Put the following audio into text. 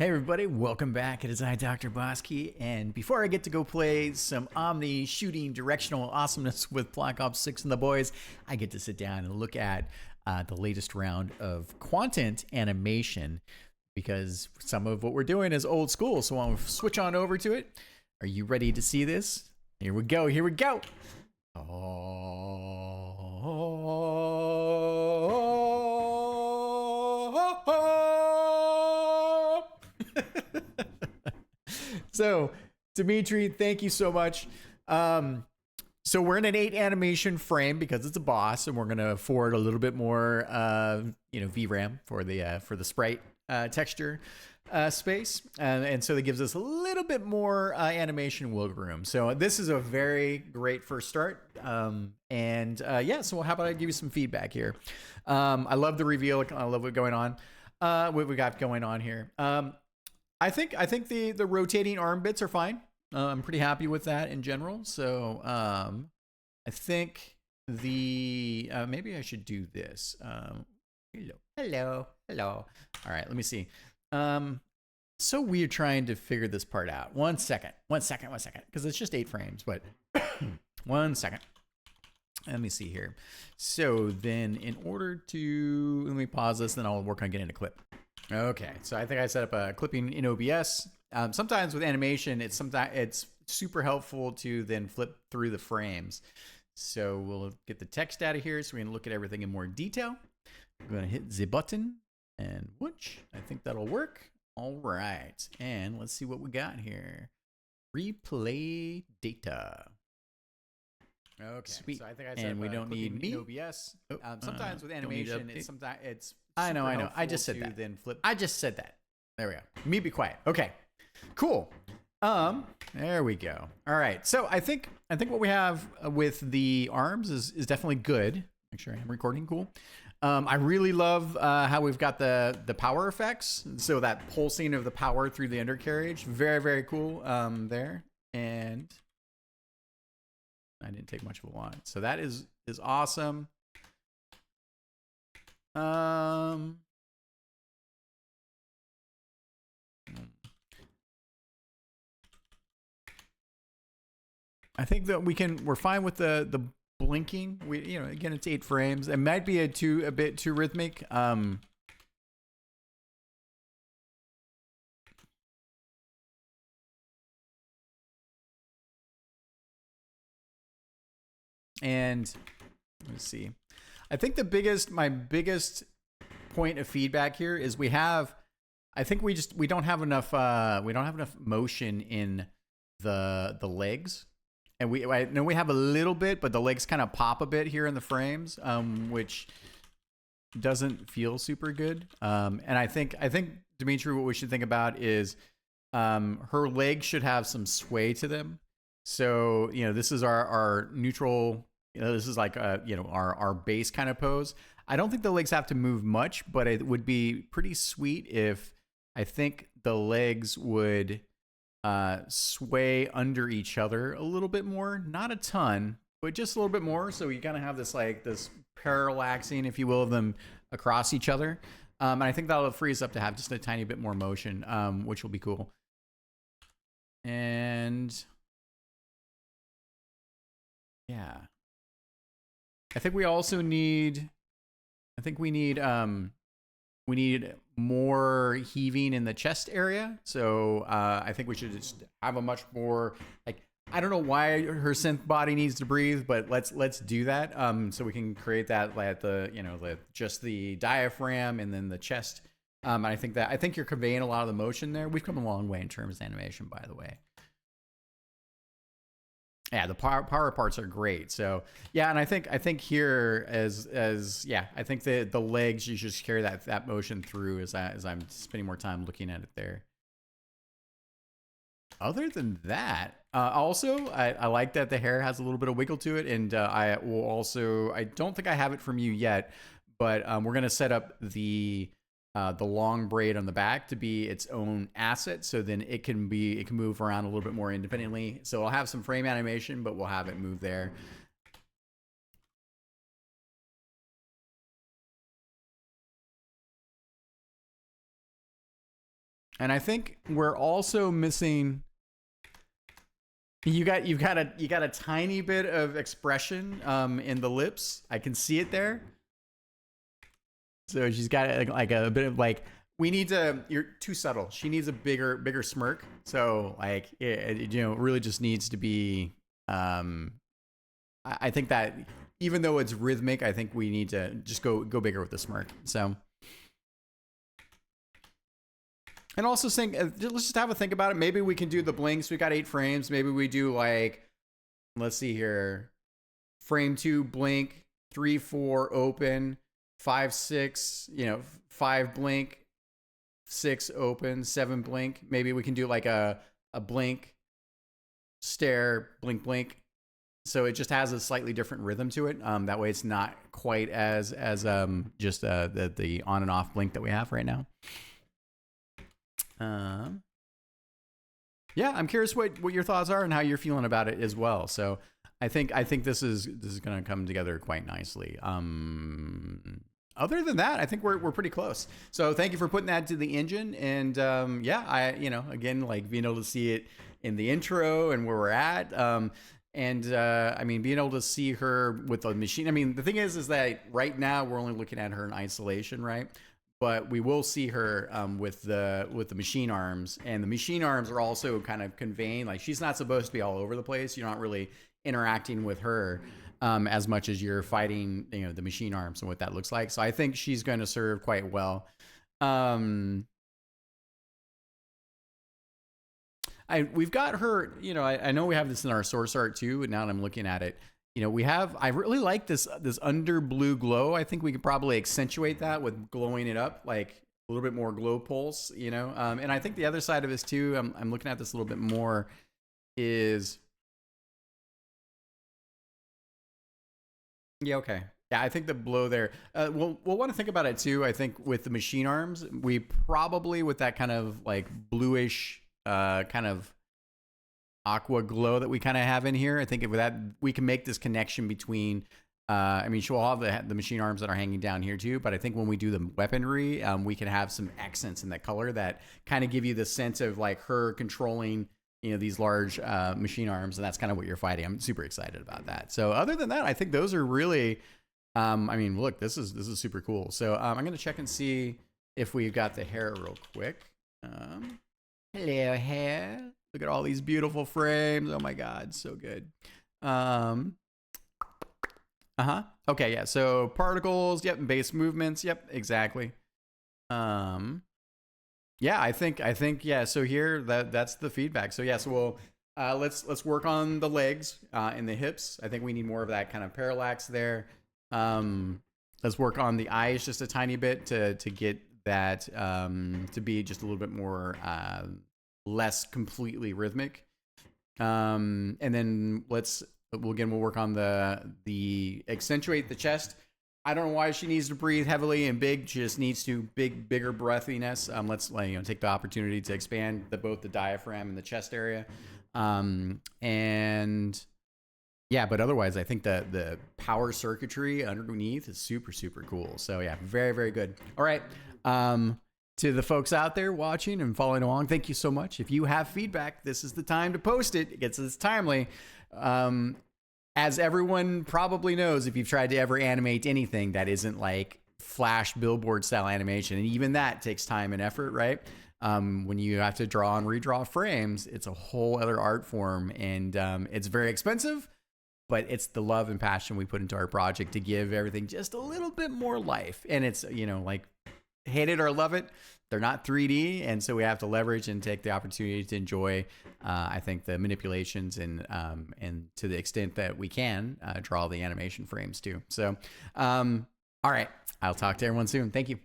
Hey everybody, welcome back. It is I, Dr. Bosky, and before I get to go play some Omni shooting directional awesomeness with Black Ops 6 and the boys, I get to sit down and look at the latest round of Quantint animation, because some of what we're doing is old school, so I'll switch on over to it. Are you ready to see this? Here we go, here we go! So, Dimitri, thank you so much. So we're in an 8 animation frame because it's a boss, and we're going to afford a little bit more, VRAM for the sprite texture space, and so that gives us a little bit more animation wiggle room. So this is a very great first start. So how about I give you some feedback here? I love the reveal. I love what's going on. What we got going on here. I think the rotating arm bits are fine. I'm pretty happy with that in general. So I think maybe I should do this. Hello. All right, let me see. So weird trying to figure this part out. One second, because it's just 8 frames. But 1 second. Let me see here. So then, in order to let me pause this, then I'll work on getting a clip. Okay, so I think I set up a clipping in OBS. Sometimes with animation, it's super helpful to then flip through the frames. So we'll get the text out of here so we can look at everything in more detail. I'm going to hit the button and whoosh. I think that'll work. All right, and let's see what we got here. Replay data. Okay, sweet. So I think I said, and we don't need me. OBS. Sometimes with animation, it's I know. I just said that. Then flip. I just said that. There we go. Me be quiet. Okay, cool. There we go. All right. So I think what we have with the arms is definitely good. Make sure I am recording. Cool. I really love how we've got the power effects. So that pulsing of the power through the undercarriage, very, very cool. There, and I didn't take much of a lot. So that is awesome. I think that we're fine with the blinking. Again, it's 8 frames. It might be a bit too rhythmic. And let's see. I think my biggest point of feedback here is we don't have enough motion in the legs. And I know we have a little bit, but the legs kind of pop a bit here in the frames, which doesn't feel super good. And I think Dimitri, what we should think about is her legs should have some sway to them. So this is our neutral. This is like our base kind of pose. I don't think the legs have to move much, but it would be pretty sweet if I think the legs would sway under each other a little bit more, not a ton, but just a little bit more. So you kind of have this this parallaxing, if you will, of them across each other. And I think that'll free us up to have just a tiny bit more motion, which will be cool. And yeah, I think we also need. We need more heaving in the chest area. So I think we should just have a much more I don't know why her synth body needs to breathe, but let's do that. So we can create that just the diaphragm and then the chest. I think you're conveying a lot of the motion there. We've come a long way in terms of animation, by the way. Yeah, the power parts are great. So yeah, and I think here I think the legs, you should just carry that motion through as I'm spending more time looking at it there. Other than that, also I like that the hair has a little bit of wiggle to it, and I don't think I have it from you yet, but we're gonna set up the long braid on the back to be its own asset, so then it can move around a little bit more independently. So I'll have some frame animation, but we'll have it move there. And I think we're also missing. You've got a tiny bit of expression in the lips. I can see it there. So she's got like a bit of like, we need to. You're too subtle. She needs a bigger smirk. So like it really just needs to be. I think that even though it's rhythmic, I think we need to just go bigger with the smirk. So. And also think, let's just have a think about it. Maybe we can do the blinks. We got 8 frames. Maybe we do like, let's see here. Frame 2, blink, 3, 4, open, 5, 6, 5 blink, 6 open, 7 blink. Maybe we can do like a blink, stare, blink, blink. So it just has a slightly different rhythm to it. That way it's not quite as just the on and off blink that we have right now. Yeah, I'm curious what your thoughts are and how you're feeling about it as well. So I think this is going to come together quite nicely. Other than that, I think we're pretty close. So thank you for putting that to the engine. And yeah, again, like being able to see it in the intro and where we're at. I mean, being able to see her with the machine. I mean, the thing is that right now we're only looking at her in isolation, right? But we will see her with the machine arms, and the machine arms are also kind of conveying, like, she's not supposed to be all over the place. You're not really interacting with her as much as you're fighting, the machine arms and what that looks like. So I think she's going to serve quite well. We've got her, I know we have this in our source art too, and now that I'm looking at it, I really like this under blue glow. I think we could probably accentuate that with glowing it up, like a little bit more glow pulse, and I think the other side of this too, I'm looking at this a little bit more, is, yeah, okay. Yeah, I think the blow there, we'll want to think about it too. I think with the machine arms, we probably, with that kind of like bluish, kind of aqua glow that we kind of have in here, I think with that we can make this connection between I mean, she'll have the machine arms that are hanging down here too, but I think when we do the weaponry, we can have some accents in that color that kind of give you the sense of like her controlling these large machine arms, and that's kind of what you're fighting. I'm super excited about that. So other than that, I think those are really I mean, look, this is super cool. So I'm gonna check and see if we've got the hair real quick. Hello, hair. Look at all these beautiful frames. Oh my God, so good. Okay, yeah. So particles, yep, base movements, yep, exactly. Yeah, I think yeah. So here that's the feedback. So yeah, so we'll let's work on the legs and the hips. I think we need more of that kind of parallax there. Let's work on the eyes just a tiny bit to get that to be just a little bit more less completely rhythmic, and then we'll work on the accentuate the chest. I don't know why she needs to breathe heavily and big. She just needs to bigger breathiness. Let's take the opportunity to expand both the diaphragm and the chest area, and yeah, but otherwise I think the power circuitry underneath is super cool. So yeah, very good. All right. To the folks out there watching and following along, thank you so much. If you have feedback, this is the time to post it. It gets this timely. As everyone probably knows, if you've tried to ever animate anything that isn't like flash billboard style animation, and even that takes time and effort, right? When you have to draw and redraw frames, it's a whole other art form, and it's very expensive, but it's the love and passion we put into our project to give everything just a little bit more life. And it's, like, hate it or love it, they're not 3D, and so we have to leverage and take the opportunity to enjoy I think the manipulations and to the extent that we can draw the animation frames too. So all right, I'll talk to everyone soon. Thank you.